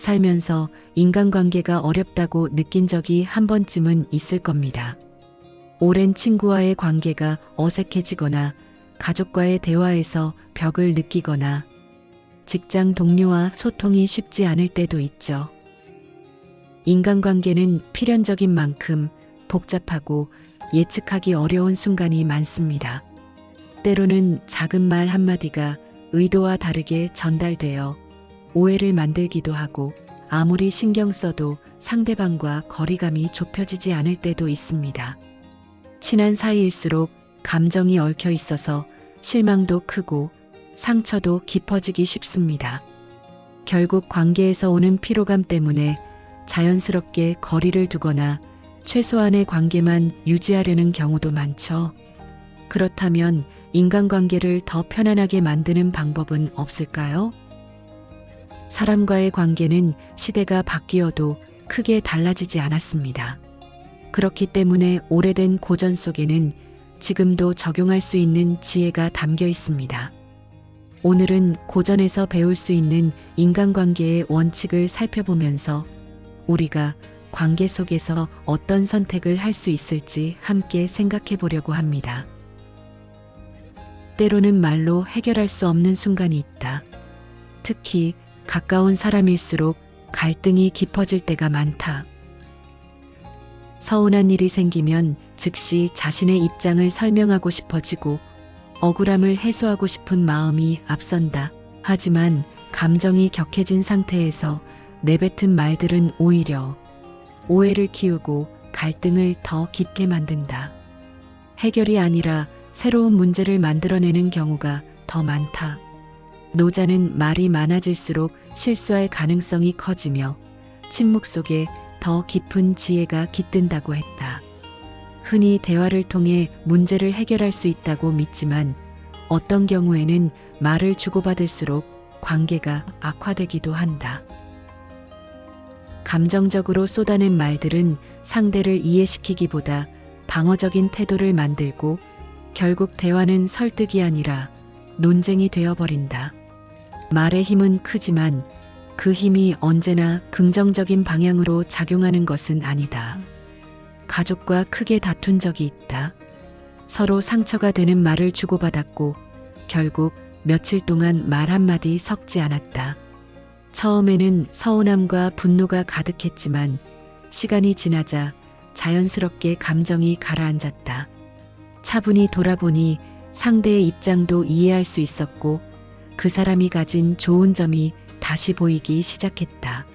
살면서 인간관계가 어렵다고 느낀 적이 한 번쯤은 있을 겁니다. 오랜 친구와의 관계가 어색해지거나 가족과의 대화에서 벽을 느끼거나 직장 동료와 소통이 쉽지 않을 때도 있죠. 인간관계는 필연적인 만큼 복잡하고 예측하기 어려운 순간이 많습니다. 때로는 작은 말 한마디가 의도와 다르게 전달되어 오해를 만들기도 하고 아무리 신경 써도 상대방과 거리감이 좁혀지지 않을 때도 있습니다. 친한 사이일수록 감정이 얽혀 있어서 실망도 크고 상처도 깊어지기 쉽습니다. 결국 관계에서 오는 피로감 때문에 자연스럽게 거리를 두거나 최소한의 관계만 유지하려는 경우도 많죠. 그렇다면 인간관계를 더 편안하게 만드는 방법은 없을까요? 사람과의 관계는 시대가 바뀌어도 크게 달라지지 않았습니다. 그렇기 때문에 오래된 고전 속에는 지금도 적용할 수 있는 지혜가 담겨 있습니다. 오늘은 고전에서 배울 수 있는 인간관계의 원칙을 살펴보면서 우리가 관계 속에서 어떤 선택을 할 수 있을지 함께 생각해 보려고 합니다. 때로는 말로 해결할 수 없는 순간이 있다. 특히 가까운 사람일수록 갈등이 깊어질 때가 많다. 서운한 일이 생기면 즉시 자신의 입장을 설명하고 싶어지고 억울함을 해소하고 싶은 마음이 앞선다. 하지만 감정이 격해진 상태에서 내뱉은 말들은 오히려 오해를 키우고 갈등을 더 깊게 만든다. 해결이 아니라 새로운 문제를 만들어내는 경우가 더 많다. 노자는 말이 많아질수록 실수할 가능성이 커지며 침묵 속에 더 깊은 지혜가 깃든다고 했다. 흔히 대화를 통해 문제를 해결할 수 있다고 믿지만 어떤 경우에는 말을 주고받을수록 관계가 악화되기도 한다. 감정적으로 쏟아낸 말들은 상대를 이해시키기보다 방어적인 태도를 만들고 결국 대화는 설득이 아니라 논쟁이 되어버린다. 말의 힘은 크지만 그 힘이 언제나 긍정적인 방향으로 작용하는 것은 아니다. 가족과 크게 다툰 적이 있다. 서로 상처가 되는 말을 주고받았고 결국 며칠 동안 말 한마디 섞지 않았다. 처음에는 서운함과 분노가 가득했지만 시간이 지나자 자연스럽게 감정이 가라앉았다. 차분히 돌아보니 상대의 입장도 이해할 수 있었고 그 사람이 가진 좋은 점이 다시 보이기 시작했다.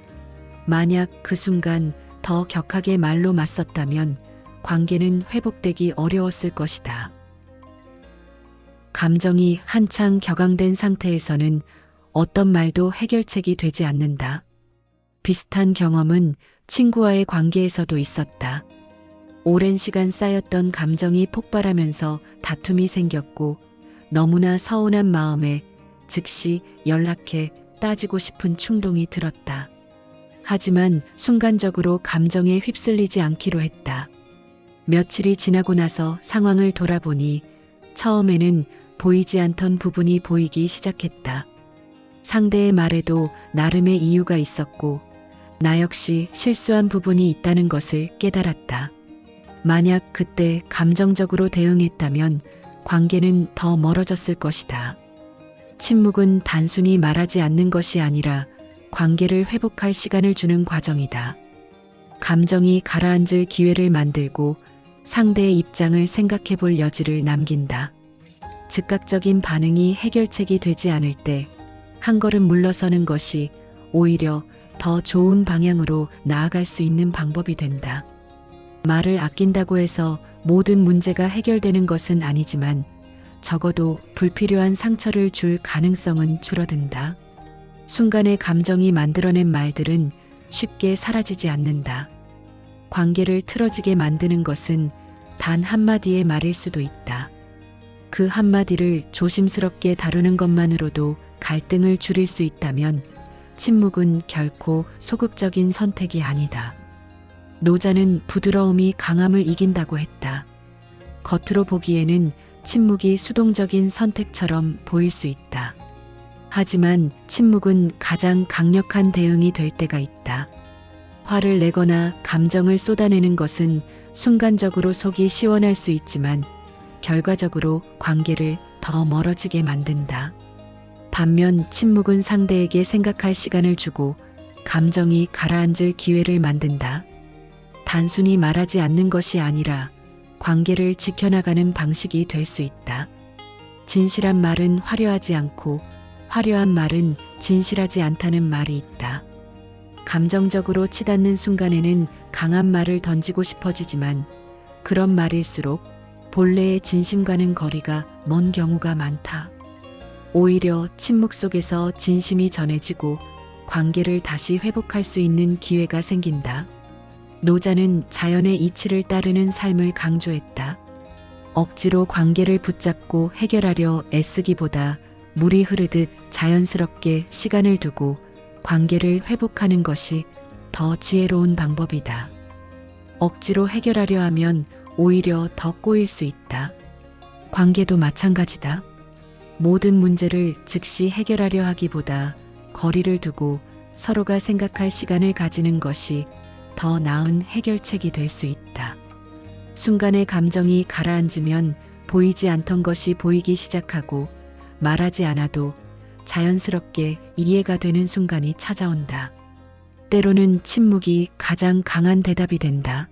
만약 그 순간 더 격하게 말로 맞섰다면 관계는 회복되기 어려웠을 것이다. 감정이 한창 격앙된 상태에서는 어떤 말도 해결책이 되지 않는다. 비슷한 경험은 친구와의 관계에서도 있었다. 오랜 시간 쌓였던 감정이 폭발하면서 다툼이 생겼고 너무나 서운한 마음에 즉시 연락해 따지고 싶은 충동이 들었다. 하지만 순간적으로 감정에 휩쓸리지 않기로 했다. 며칠이 지나고 나서 상황을 돌아보니 처음에는 보이지 않던 부분이 보이기 시작했다. 상대의 말에도 나름의 이유가 있었고 나 역시 실수한 부분이 있다는 것을 깨달았다. 만약 그때 감정적으로 대응했다면 관계는 더 멀어졌을 것이다. 침묵은 단순히 말하지 않는 것이 아니라 관계를 회복할 시간을 주는 과정이다. 감정이 가라앉을 기회를 만들고 상대의 입장을 생각해 볼 여지를 남긴다. 즉각적인 반응이 해결책이 되지 않을 때 한 걸음 물러서는 것이 오히려 더 좋은 방향으로 나아갈 수 있는 방법이 된다. 말을 아낀다고 해서 모든 문제가 해결되는 것은 아니지만 적어도 불필요한 상처를 줄 가능성은 줄어든다. 순간의 감정이 만들어낸 말들은 쉽게 사라지지 않는다. 관계를 틀어지게 만드는 것은 단 한마디의 말일 수도 있다. 그 한마디를 조심스럽게 다루는 것만으로도 갈등을 줄일 수 있다면 침묵은 결코 소극적인 선택이 아니다. 노자는 부드러움이 강함을 이긴다고 했다. 겉으로 보기에는 침묵이 수동적인 선택처럼 보일 수 있다. 하지만 침묵은 가장 강력한 대응이 될 때가 있다. 화를 내거나 감정을 쏟아내는 것은 순간적으로 속이 시원할 수 있지만 결과적으로 관계를 더 멀어지게 만든다. 반면 침묵은 상대에게 생각할 시간을 주고 감정이 가라앉을 기회를 만든다. 단순히 말하지 않는 것이 아니라 관계를 지켜나가는 방식이 될 수 있다. 진실한 말은 화려하지 않고 화려한 말은 진실하지 않다는 말이 있다. 감정적으로 치닫는 순간에는 강한 말을 던지고 싶어지지만 그런 말일수록 본래의 진심과는 거리가 먼 경우가 많다. 오히려 침묵 속에서 진심이 전해지고 관계를 다시 회복할 수 있는 기회가 생긴다. 노자는 자연의 이치를 따르는 삶을 강조했다. 억지로 관계를 붙잡고 해결하려 애쓰기보다 물이 흐르듯 자연스럽게 시간을 두고 관계를 회복하는 것이 더 지혜로운 방법이다. 억지로 해결하려 하면 오히려 더 꼬일 수 있다. 관계도 마찬가지다. 모든 문제를 즉시 해결하려 하기보다 거리를 두고 서로가 생각할 시간을 가지는 것이 더 나은 해결책이 될 수 있다. 순간의 감정이 가라앉으면 보이지 않던 것이 보이기 시작하고 말하지 않아도 자연스럽게 이해가 되는 순간이 찾아온다. 때로는 침묵이 가장 강한 대답이 된다.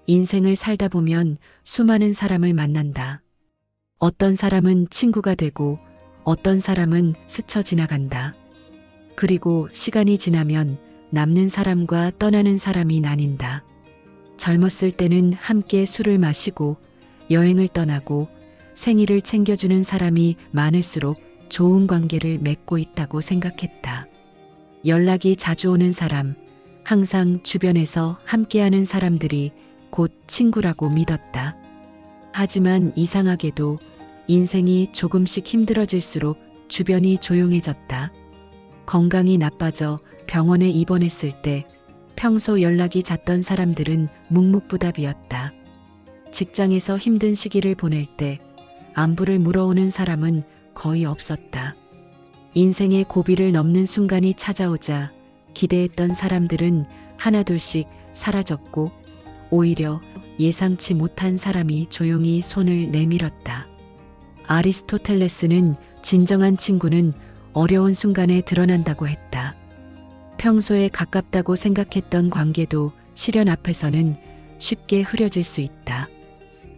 인생을 살다 보면 수많은 사람을 만난다. 어떤 사람은 친구가 되고 어떤 사람은 스쳐 지나간다. 그리고 시간이 지나면 남는 사람과 떠나는 사람이 나뉜다. 젊었을 때는 함께 술을 마시고 여행을 떠나고 생일을 챙겨주는 사람이 많을수록 좋은 관계를 맺고 있다고 생각했다. 연락이 자주 오는 사람, 항상 주변에서 함께하는 사람들이 곧 친구라고 믿었다. 하지만 이상하게도 인생이 조금씩 힘들어질수록 주변이 조용해졌다. 건강이 나빠져 병원에 입원했을 때 평소 연락이 잦던 사람들은 묵묵부답이었다. 직장에서 힘든 시기를 보낼 때 안부를 물어오는 사람은 거의 없었다. 인생의 고비를 넘는 순간이 찾아오자 기대했던 사람들은 하나둘씩 사라졌고 오히려 예상치 못한 사람이 조용히 손을 내밀었다. 아리스토텔레스는 진정한 친구는 어려운 순간에 드러난다고 했다. 평소에 가깝다고 생각했던 관계도 시련 앞에서는 쉽게 흐려질 수 있다.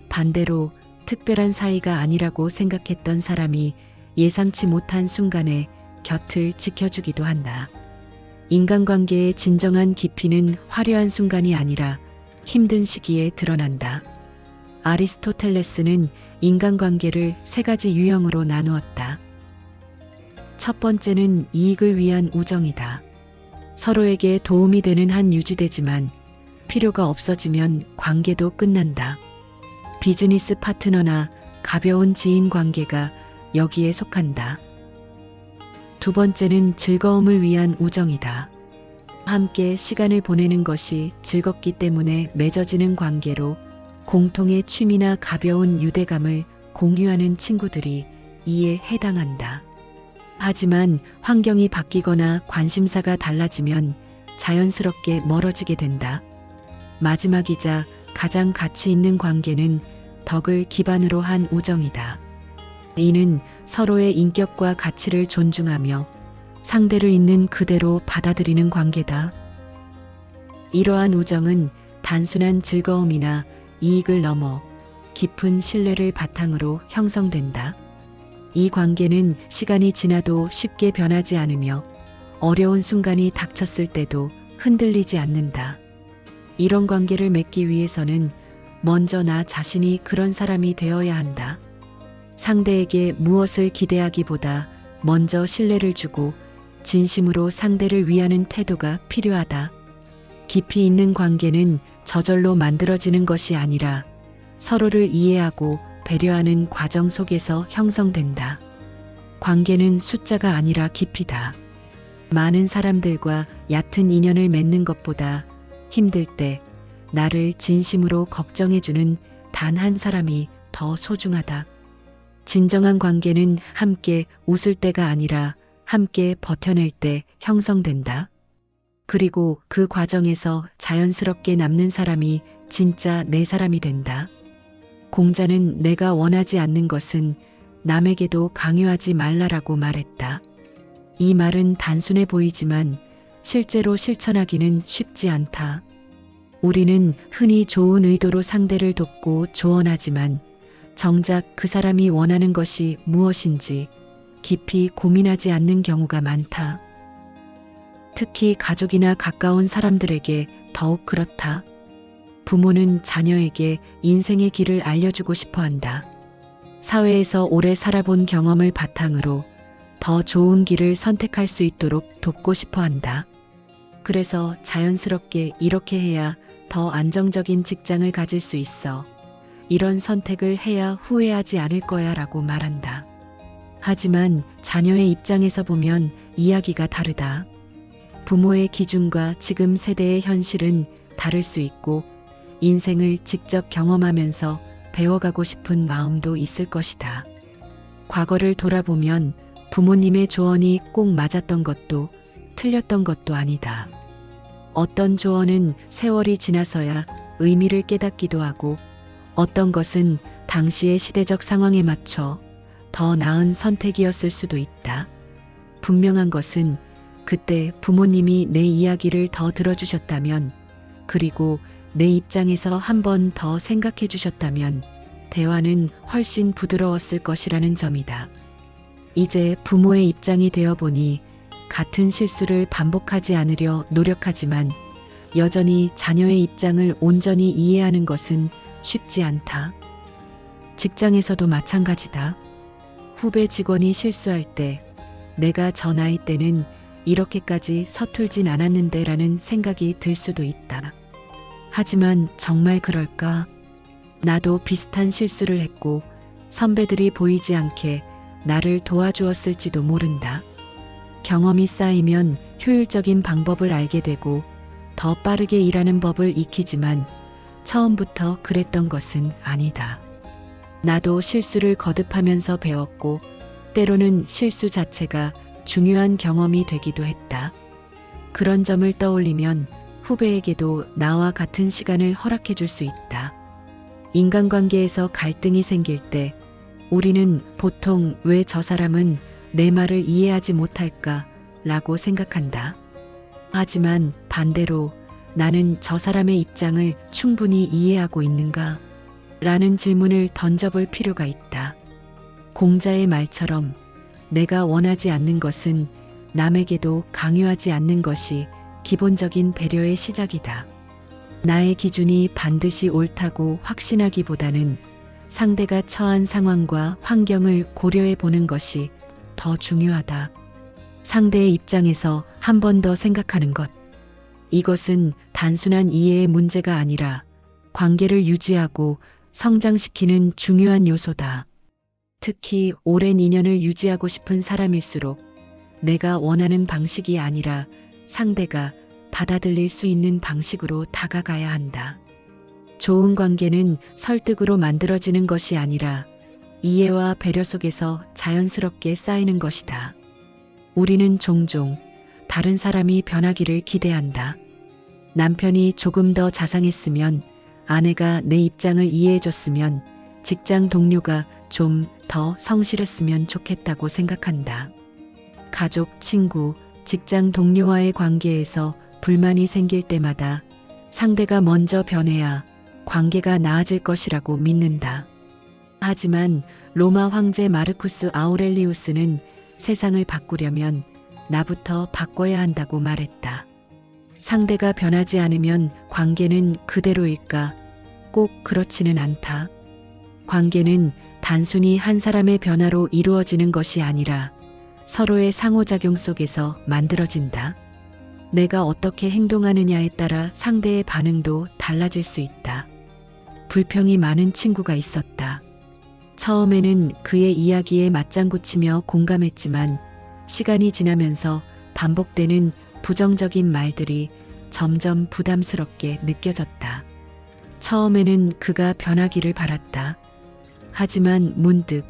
반대로 특별한 사이가 아니라고 생각했던 사람이 예상치 못한 순간에 곁을 지켜주기도 한다. 인간관계의 진정한 깊이는 화려한 순간이 아니라 힘든 시기에 드러난다. 아리스토텔레스는 인간관계를 세 가지 유형으로 나누었다. 첫 번째는 이익을 위한 우정이다. 서로에게 도움이 되는 한 유지되지만 필요가 없어지면 관계도 끝난다. 비즈니스 파트너나 가벼운 지인 관계가 여기에 속한다. 두 번째는 즐거움을 위한 우정이다. 함께 시간을 보내는 것이 즐겁기 때문에 맺어지는 관계로 공통의 취미나 가벼운 유대감을 공유하는 친구들이 이에 해당한다. 하지만 환경이 바뀌거나 관심사가 달라지면 자연스럽게 멀어지게 된다. 마지막이자 가장 가치 있는 관계는 덕을 기반으로 한 우정이다. 이는 서로의 인격과 가치를 존중하며 상대를 있는 그대로 받아들이는 관계다. 이러한 우정은 단순한 즐거움이나 이익을 넘어 깊은 신뢰를 바탕으로 형성된다. 이 관계는 시간이 지나도 쉽게 변하지 않으며 어려운 순간이 닥쳤을 때도 흔들리지 않는다. 이런 관계를 맺기 위해서는 먼저 나 자신이 그런 사람이 되어야 한다. 상대에게 무엇을 기대하기보다 먼저 신뢰를 주고 진심으로 상대를 위하는 태도가 필요하다. 깊이 있는 관계는 저절로 만들어지는 것이 아니라 서로를 이해하고 배려하는 과정 속에서 형성된다. 관계는 숫자가 아니라 깊이다. 많은 사람들과 얕은 인연을 맺는 것보다 힘들 때 나를 진심으로 걱정해주는 단 한 사람이 더 소중하다. 진정한 관계는 함께 웃을 때가 아니라 함께 버텨낼 때 형성된다. 그리고 그 과정에서 자연스럽게 남는 사람이 진짜 내 사람이 된다. 공자는 내가 원하지 않는 것은 남에게도 강요하지 말라라고 말했다. 이 말은 단순해 보이지만 실제로 실천하기는 쉽지 않다. 우리는 흔히 좋은 의도로 상대를 돕고 조언하지만 정작 그 사람이 원하는 것이 무엇인지 깊이 고민하지 않는 경우가 많다. 특히 가족이나 가까운 사람들에게 더욱 그렇다. 부모는 자녀에게 인생의 길을 알려주고 싶어 한다. 사회에서 오래 살아본 경험을 바탕으로 더 좋은 길을 선택할 수 있도록 돕고 싶어 한다. 그래서 자연스럽게 이렇게 해야 더 안정적인 직장을 가질 수 있어. 이런 선택을 해야 후회하지 않을 거야 라고 말한다. 하지만 자녀의 입장에서 보면 이야기가 다르다. 부모의 기준과 지금 세대의 현실은 다를 수 있고 인생을 직접 경험하면서 배워가고 싶은 마음도 있을 것이다. 과거를 돌아보면 부모님의 조언이 꼭 맞았던 것도 틀렸던 것도 아니다. 어떤 조언은 세월이 지나서야 의미를 깨닫기도 하고 어떤 것은 당시의 시대적 상황에 맞춰 더 나은 선택이었을 수도 있다. 분명한 것은 그때 부모님이 내 이야기를 더 들어주셨다면 그리고 내 입장에서 한 번 더 생각해 주셨다면 대화는 훨씬 부드러웠을 것이라는 점이다. 이제 부모의 입장이 되어 보니 같은 실수를 반복하지 않으려 노력하지만 여전히 자녀의 입장을 온전히 이해하는 것은 쉽지 않다. 직장에서도 마찬가지다. 후배 직원이 실수할 때 내가 저 나이 때는 이렇게까지 서툴진 않았는데 라는 생각이 들 수도 있다. 하지만 정말 그럴까? 나도 비슷한 실수를 했고 선배들이 보이지 않게 나를 도와주었을지도 모른다. 경험이 쌓이면 효율적인 방법을 알게 되고 더 빠르게 일하는 법을 익히지만 처음부터 그랬던 것은 아니다. 나도 실수를 거듭하면서 배웠고 때로는 실수 자체가 중요한 경험이 되기도 했다. 그런 점을 떠올리면 후배에게도 나와 같은 시간을 허락해 줄 수 있다. 인간관계에서 갈등이 생길 때 우리는 보통 왜 저 사람은 내 말을 이해하지 못할까 라고 생각한다. 하지만 반대로 나는 저 사람의 입장을 충분히 이해하고 있는가? 라는 질문을 던져볼 필요가 있다. 공자의 말처럼 내가 원하지 않는 것은 남에게도 강요하지 않는 것이 기본적인 배려의 시작이다. 나의 기준이 반드시 옳다고 확신하기보다는 상대가 처한 상황과 환경을 고려해 보는 것이 더 중요하다. 상대의 입장에서 한 번 더 생각하는 것. 이것은 단순한 이해의 문제가 아니라 관계를 유지하고 성장시키는 중요한 요소다. 특히 오랜 인연을 유지하고 싶은 사람일수록 내가 원하는 방식이 아니라 상대가 받아들일 수 있는 방식으로 다가가야 한다. 좋은 관계는 설득으로 만들어지는 것이 아니라 이해와 배려 속에서 자연스럽게 쌓이는 것이다. 우리는 종종 다른 사람이 변하기를 기대한다. 남편이 조금 더 자상했으면, 아내가 내 입장을 이해해줬으면, 직장 동료가 좀 더 성실했으면 좋겠다고 생각한다. 가족, 친구, 직장 동료와의 관계에서 불만이 생길 때마다 상대가 먼저 변해야 관계가 나아질 것이라고 믿는다. 하지만 로마 황제 마르쿠스 아우렐리우스는 세상을 바꾸려면 나부터 바꿔야 한다고 말했다. 상대가 변하지 않으면 관계는 그대로일까? 꼭 그렇지는 않다. 관계는 단순히 한 사람의 변화로 이루어지는 것이 아니라 서로의 상호작용 속에서 만들어진다. 내가 어떻게 행동하느냐에 따라 상대의 반응도 달라질 수 있다. 불평이 많은 친구가 있었다. 처음에는 그의 이야기에 맞장구 치며 공감했지만 시간이 지나면서 반복되는 부정적인 말들이 점점 부담스럽게 느껴졌다. 처음에는 그가 변하기를 바랐다. 하지만 문득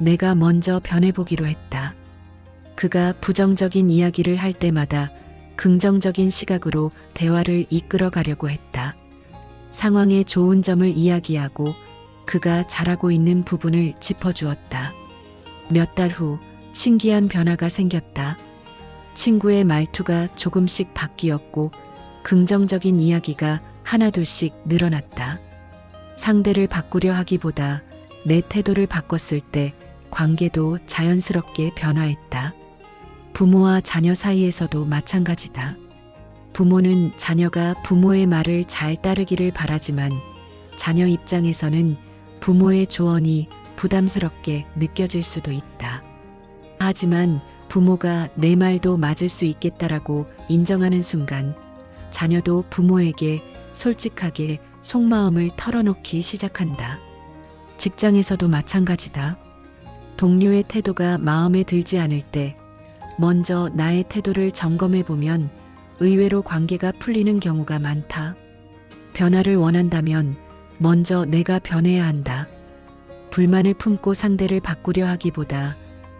내가 먼저 변해보기로 했다. 그가 부정적인 이야기를 할 때마다 긍정적인 시각으로 대화를 이끌어 가려고 했다. 상황의 좋은 점을 이야기하고 그가 잘하고 있는 부분을 짚어주었다. 몇 달 후 신기한 변화가 생겼다. 친구의 말투가 조금씩 바뀌었고 긍정적인 이야기가 하나둘씩 늘어났다. 상대를 바꾸려 하기보다 내 태도를 바꿨을 때 관계도 자연스럽게 변화했다. 부모와 자녀 사이에서도 마찬가지다. 부모는 자녀가 부모의 말을 잘 따르기를 바라지만 자녀 입장에서는 부모의 조언이 부담스럽게 느껴질 수도 있다. 하지만 부모가 내 말도 맞을 수 있겠다라고 인정하는 순간 자녀도 부모에게 솔직하게 속마음을 털어놓기 시작한다. 직장에서도 마찬가지다. 동료의 태도가 마음에 들지 않을 때 먼저 나의 태도를 점검해 보면 의외로 관계가 풀리는 경우가 많다. 변화를 원한다면 먼저 내가 변해야 한다. 불만을 품고 상대를 바꾸려 하기보다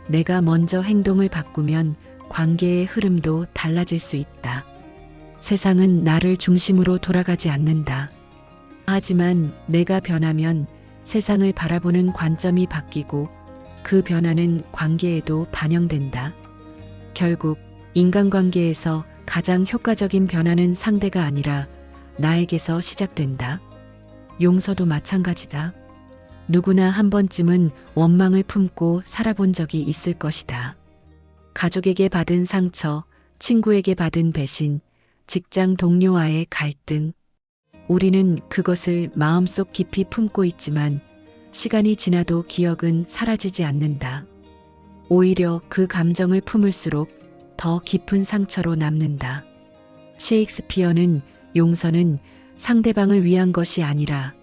내가 먼저 행동을 바꾸면 관계의 흐름도 달라질 수 있다. 세상은 나를 중심으로 돌아가지 않는다. 하지만 내가 변하면 세상을 바라보는 관점이 바뀌고 그 변화는 관계에도 반영된다. 결국 인간관계에서 가장 효과적인 변화는 상대가 아니라 나에게서 시작된다. 용서도 마찬가지다. 누구나 한 번쯤은 원망을 품고 살아본 적이 있을 것이다. 가족에게 받은 상처, 친구에게 받은 배신, 직장 동료와의 갈등. 우리는 그것을 마음속 깊이 품고 있지만 시간이 지나도 기억은 사라지지 않는다. 오히려 그 감정을 품을수록 더 깊은 상처로 남는다. 셰익스피어는 용서는 상대방을 위한 것이 아니라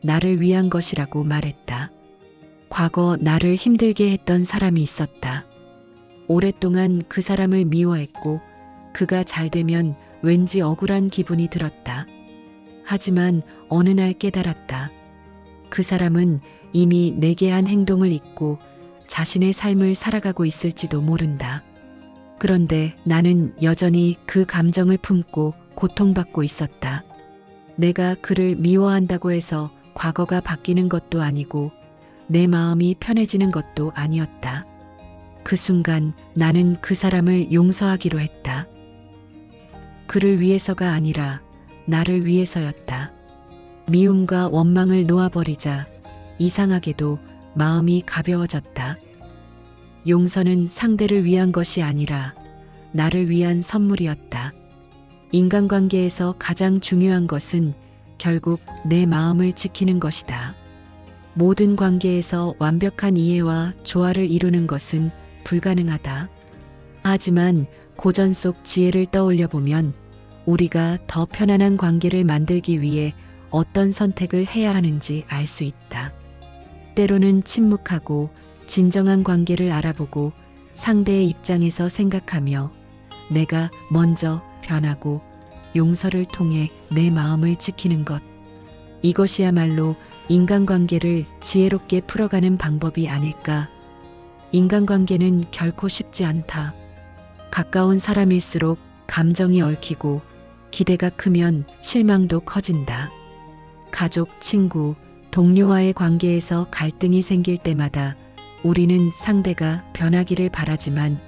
나를 위한 것이라고 말했다. 과거 나를 힘들게 했던 사람이 있었다. 오랫동안 그 사람을 미워했고 그가 잘 되면 왠지 억울한 기분이 들었다. 하지만 어느 날 깨달았다. 그 사람은 이미 내게 한 행동을 잊고 자신의 삶을 살아가고 있을지도 모른다. 그런데 나는 여전히 그 감정을 품고 고통받고 있었다. 내가 그를 미워한다고 해서 과거가 바뀌는 것도 아니고 내 마음이 편해지는 것도 아니었다. 그 순간 나는 그 사람을 용서하기로 했다. 그를 위해서가 아니라 나를 위해서였다. 미움과 원망을 놓아버리자 이상하게도 마음이 가벼워졌다. 용서는 상대를 위한 것이 아니라 나를 위한 선물이었다. 인간관계에서 가장 중요한 것은 결국 내 마음을 지키는 것이다. 모든 관계에서 완벽한 이해와 조화를 이루는 것은 불가능하다. 하지만 고전 속 지혜를 떠올려 보면 우리가 더 편안한 관계를 만들기 위해 어떤 선택을 해야 하는지 알 수 있다. 때로는 침묵하고 진정한 관계를 알아보고 상대의 입장에서 생각하며 내가 먼저 변하고 용서를 통해 내 마음을 지키는 것. 이것이야말로 인간관계를 지혜롭게 풀어가는 방법이 아닐까. 인간관계는 결코 쉽지 않다. 가까운 사람일수록 감정이 얽히고 기대가 크면 실망도 커진다. 가족, 친구, 동료와의 관계에서 갈등이 생길 때마다 우리는 상대가 변하기를 바라지만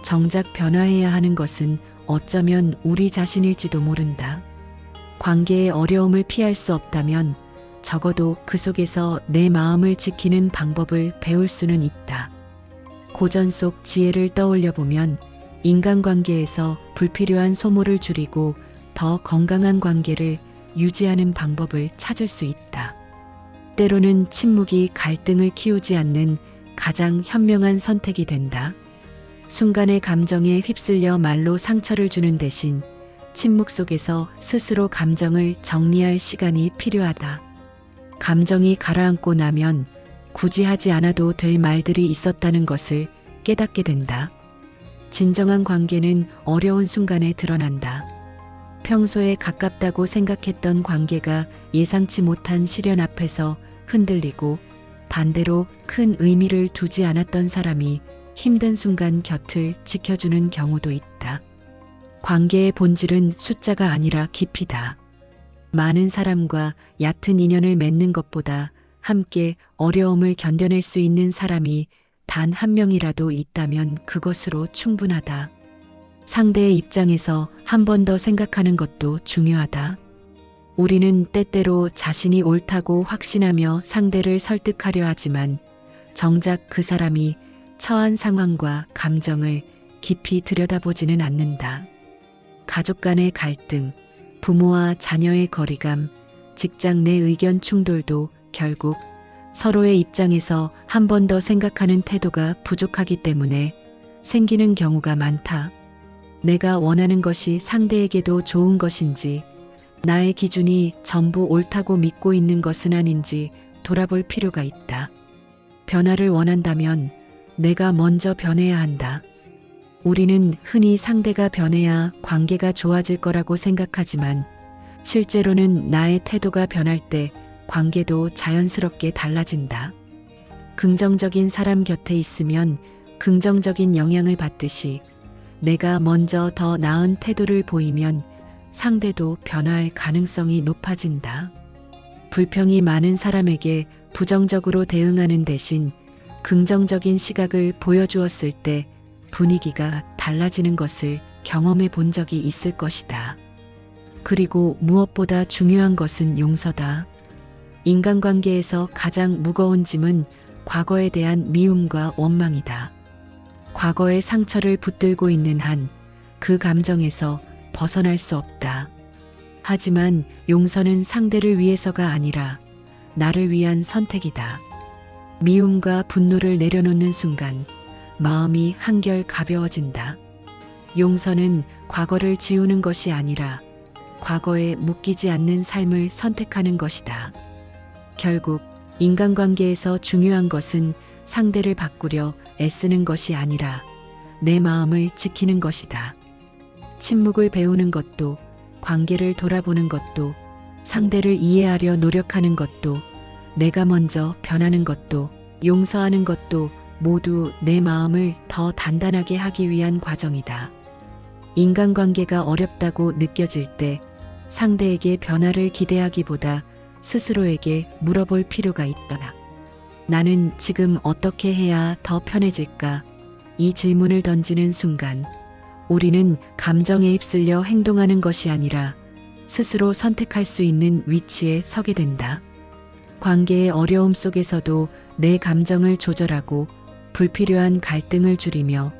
정작 변화해야 하는 것은 어쩌면 우리 자신일지도 모른다. 관계의 어려움을 피할 수 없다면 적어도 그 속에서 내 마음을 지키는 방법을 배울 수는 있다. 고전 속 지혜를 떠올려 보면 인간관계에서 불필요한 소모를 줄이고 더 건강한 관계를 유지하는 방법을 찾을 수 있다. 때로는 침묵이 갈등을 키우지 않는 가장 현명한 선택이 된다. 순간의 감정에 휩쓸려 말로 상처를 주는 대신 침묵 속에서 스스로 감정을 정리할 시간이 필요하다. 감정이 가라앉고 나면 굳이 하지 않아도 될 말들이 있었다는 것을 깨닫게 된다. 진정한 관계는 어려운 순간에 드러난다. 평소에 가깝다고 생각했던 관계가 예상치 못한 시련 앞에서 흔들리고 반대로 큰 의미를 두지 않았던 사람이 힘든 순간 곁을 지켜주는 경우도 있다. 관계의 본질은 숫자가 아니라 깊이다. 많은 사람과 얕은 인연을 맺는 것보다 함께 어려움을 견뎌낼 수 있는 사람이 단 한 명이라도 있다면 그것으로 충분하다. 상대의 입장에서 한 번 더 생각하는 것도 중요하다. 우리는 때때로 자신이 옳다고 확신하며 상대를 설득하려 하지만 정작 그 사람이 처한 상황과 감정을 깊이 들여다보지는 않는다. 가족 간의 갈등, 부모와 자녀의 거리감, 직장 내 의견 충돌도 결국 서로의 입장에서 한 번 더 생각하는 태도가 부족하기 때문에 생기는 경우가 많다. 내가 원하는 것이 상대에게도 좋은 것인지, 나의 기준이 전부 옳다고 믿고 있는 것은 아닌지 돌아볼 필요가 있다. 변화를 원한다면 내가 먼저 변해야 한다. 우리는 흔히 상대가 변해야 관계가 좋아질 거라고 생각하지만 실제로는 나의 태도가 변할 때 관계도 자연스럽게 달라진다. 긍정적인 사람 곁에 있으면 긍정적인 영향을 받듯이 내가 먼저 더 나은 태도를 보이면 상대도 변화할 가능성이 높아진다. 불평이 많은 사람에게 부정적으로 대응하는 대신 긍정적인 시각을 보여주었을 때 분위기가 달라지는 것을 경험해 본 적이 있을 것이다. 그리고 무엇보다 중요한 것은 용서다. 인간관계에서 가장 무거운 짐은 과거에 대한 미움과 원망이다. 과거의 상처를 붙들고 있는 한 그 감정에서 벗어날 수 없다. 하지만 용서는 상대를 위해서가 아니라 나를 위한 선택이다. 미움과 분노를 내려놓는 순간 마음이 한결 가벼워진다. 용서는 과거를 지우는 것이 아니라 과거에 묶이지 않는 삶을 선택하는 것이다. 결국 인간관계에서 중요한 것은 상대를 바꾸려 애쓰는 것이 아니라 내 마음을 지키는 것이다. 침묵을 배우는 것도, 관계를 돌아보는 것도, 상대를 이해하려 노력하는 것도, 내가 먼저 변하는 것도, 용서하는 것도 모두 내 마음을 더 단단하게 하기 위한 과정이다. 인간관계가 어렵다고 느껴질 때 상대에게 변화를 기대하기보다 스스로에게 물어볼 필요가 있더라. 나는 지금 어떻게 해야 더 편해질까? 이 질문을 던지는 순간 우리는 감정에 휩쓸려 행동하는 것이 아니라 스스로 선택할 수 있는 위치에 서게 된다. 관계의 어려움 속에서도 내 감정을 조절하고 불필요한 갈등을 줄이며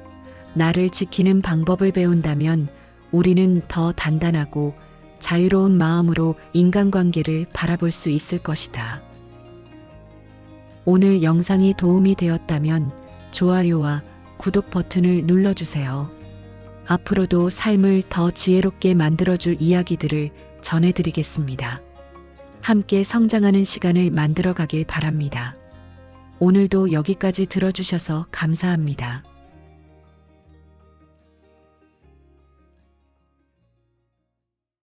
나를 지키는 방법을 배운다면 우리는 더 단단하고 자유로운 마음으로 인간관계를 바라볼 수 있을 것이다. 오늘 영상이 도움이 되었다면 좋아요와 구독 버튼을 눌러주세요. 앞으로도 삶을 더 지혜롭게 만들어줄 이야기들을 전해드리겠습니다. 함께 성장하는 시간을 만들어 가길 바랍니다. 오늘도 여기까지 들어주셔서 감사합니다.